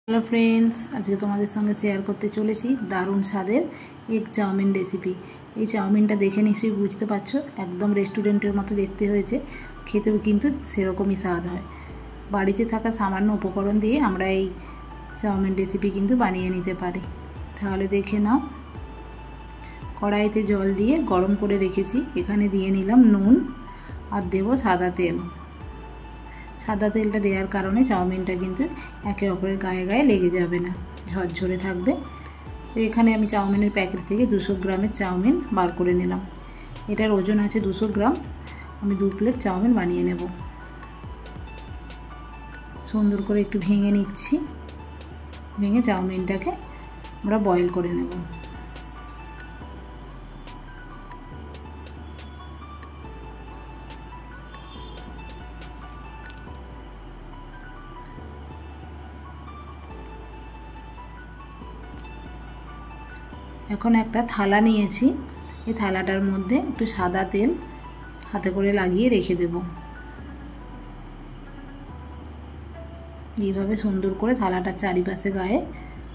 Hello friends, आज के तुम्हारे संगे शेयर करते चले दारुण स्वादेर एग चाउमिन रेसिपि। ये चाउमिनटा देखे निश्चयई बुझते पारछो, एकदम रेस्टुरेंटेर मतो देखते हयेछे, खेतेও किन्तु सेरकमই स्वाद हय। बाड़ीते थाका सामान्य उपकरण दिए आमरा এই চাউমিন रेसिपि किन्तु बानिয়ে নিতে পারি। তাহলে দেখে নাও। কড়াইতে জল দিয়ে গরম করে রেখেছি, এখানে দিয়ে নিলাম নুন আর দেব সাদা তেল। সাদা তেলটা দেওয়ার কারণে চাউমিনটা কিন্তু একে অপরের গায়ে গায়ে লেগে যাবে না, ঝরঝরে থাকবে। তো এখানে আমি চাউমিনের প্যাকেট থেকে 200 গ্রামের চাউমিন বার করে নিলাম। এটার ওজন আছে 200 গ্রাম। আমি 2 প্লেট চাউমিন বানিয়ে নেব। সুন্দর করে একটু ভেঙে নিচ্ছি, ভেঙে চাউমিনটাকে আমরা বয়েল করে নেব। এখন একটা থালা নিয়েছি, এই থালাটার মধ্যে একটু সাদা তেল হাতে করে লাগিয়ে রেখে দেব। এইভাবে সুন্দর করে থালাটার চারিপাশে গায়ে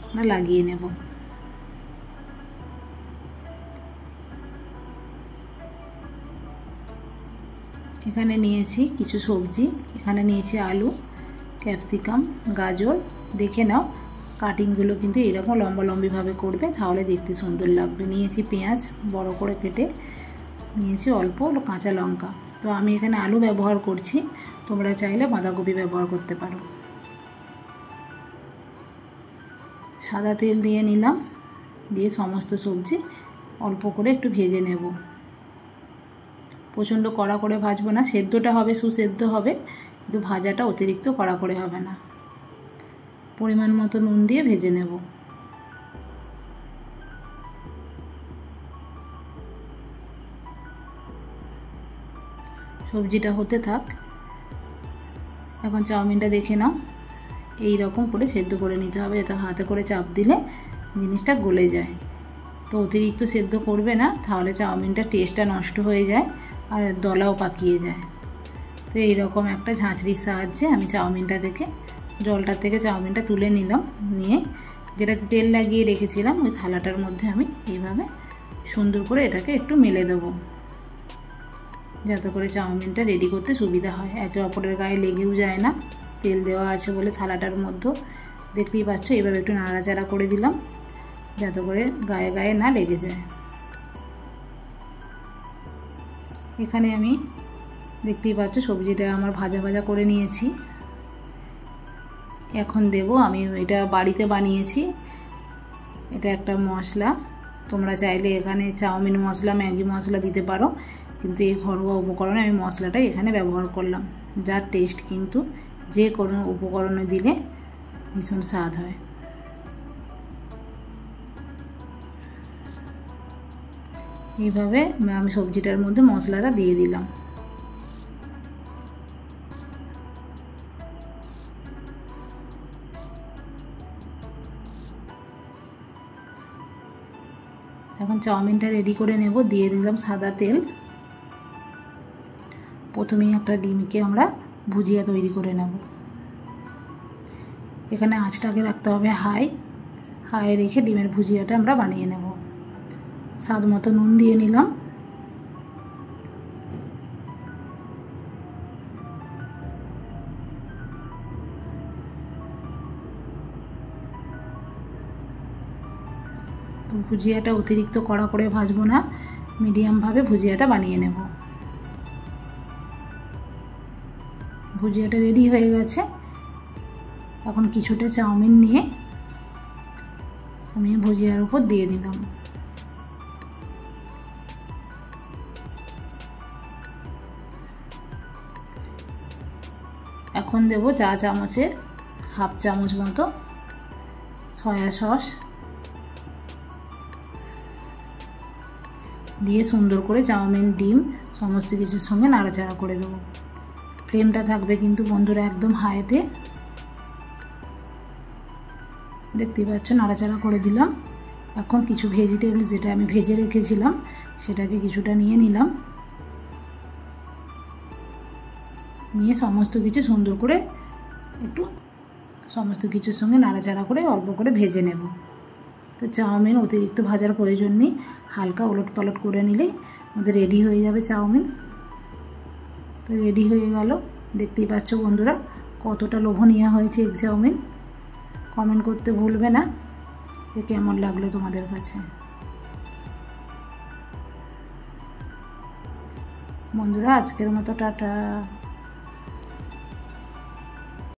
আমরা লাগিয়ে নেব। এখানে নিয়েছি কিছু সবজি, এখানে নিয়েছি আলু, ক্যাপসিকাম, গাজর। দেখে নাও কাটিংগুলো কিন্তু এরকম লম্বা লম্বিভাবে করবে, তাহলে দেখতে সুন্দর লাগবে। নিয়েছি পেঁয়াজ বড় করে কেটে, নিয়েছি অল্প কাঁচা লঙ্কা। তো আমি এখানে আলু ব্যবহার করছি, তোমরা চাইলে বাঁধাকপি ব্যবহার করতে পারো। সাদা তেল দিয়ে নিলাম, দিয়ে সমস্ত সবজি অল্প করে একটু ভেজে নেব। প্রচণ্ড কড়া করে ভাজবো না, সেদ্ধটা হবে সুসেদ্ধ হবে, কিন্তু ভাজাটা অতিরিক্ত কড়া করে হবে না। পরিমাণ মতো নুন দিয়ে ভেজে নেব। সবজিটা হতে থাক। এখন চাউমিনটা দেখে নাও, এই রকম করে সেদ্ধ করে নিতে হবে, যাতে হাতে করে চাপ দিলে জিনিসটা গলে যায়। তো অতিরিক্ত সেদ্ধ করবে না, তাহলে চাউমিনটা টেস্টটা নষ্ট হয়ে যায় আর দলাও পাকিয়ে যায়। তো এইরকম একটা ঝাঁঝরির সাহায্যে আমি চাউমিনটা থেকে জলটার থেকে চাউমিনটা তুলে নিলাম। নিয়ে যেটাতে তেল লাগিয়ে রেখেছিলাম ওই থালাটার মধ্যে আমি এইভাবে সুন্দর করে এটাকে একটু মেলে দেবো, যাতে করে চাউমিনটা রেডি করতে সুবিধা হয়, একে অপরের গায়ে লেগেও যায় না। তেল দেওয়া আছে বলে থালাটার মধ্যে দেখতেই পাচ্ছ। এভাবে একটু নাড়াচাড়া করে দিলাম, যাতে করে গায়ে গায়ে না লেগে যায়। এখানে আমি দেখতেই পাচ্ছ সবজিটা আমার ভাজা ভাজা করে নিয়েছি। এখন দেব, আমি এটা বাড়িতে বানিয়েছি, এটা একটা মশলা। তোমরা চাইলে এখানে চাউমিন মশলা, ম্যাগি মশলা দিতে পারো, কিন্তু এই ঘরোয়া উপকরণে আমি মশলাটা এখানে ব্যবহার করলাম, যার টেস্ট কিন্তু যে কোনো উপকরণে দিলে ভীষণ স্বাদ হয়। এইভাবে আমি সবজিটার মধ্যে মশলাটা দিয়ে দিলাম। এখন চাউমিনটা রেডি করে নেব। দিয়ে দিলাম সাদা তেল। প্রথমেই একটা ডিমকে আমরা ভুজিয়া তৈরি করে নেব। এখানে আঁচটাকে রাখতে হবে হাই রেখে ডিমের ভুজিয়াটা আমরা বানিয়ে নেব। স্বাদ মতো নুন দিয়ে নিলাম। ভুজিয়াটা অতিরিক্ত কড়া করে ভাজবো না, মিডিয়ামভাবে ভুজিয়াটা বানিয়ে নেব। ভুজিয়াটা রেডি হয়ে গেছে। এখন কিছুটা চাউমিন নিয়ে আমি ভুজিয়ার উপর দিয়ে দিলাম। এখন দেব চা চামচের হাফ চামচ মতো সয়া সস দিয়ে সুন্দর করে চাউমিন, ডিম সমস্ত কিছুর সঙ্গে নাড়াচাড়া করে দেবো। ফ্লেমটা থাকবে কিন্তু বন্ধুরা একদম হাইতে। দেখতেই পাচ্ছ নাড়াচাড়া করে দিলাম। এখন কিছু ভেজিটেবলস যেটা আমি ভেজে রেখেছিলাম সেটাকে কিছুটা নিয়ে নিলাম। নিয়ে সমস্ত কিছু সুন্দর করে একটু সমস্ত কিছুর সঙ্গে নাড়াচাড়া করে অল্প করে ভেজে নেব। তো চাউমিন অতিরিক্ত ভাজার প্রয়োজন নেই, হালকা ওলট পালট করে নিলেই আমাদের রেডি হয়ে যাবে চাউমিন। তো রেডি হয়ে গেল, দেখতেই পাচ্ছ বন্ধুরা কতটা লোভনীয় হয়েছে এগ চাউমিন। কমেন্ট করতে ভুলবে না যে কেমন লাগলো তোমাদের কাছে। বন্ধুরা আজকের মতো টাটা।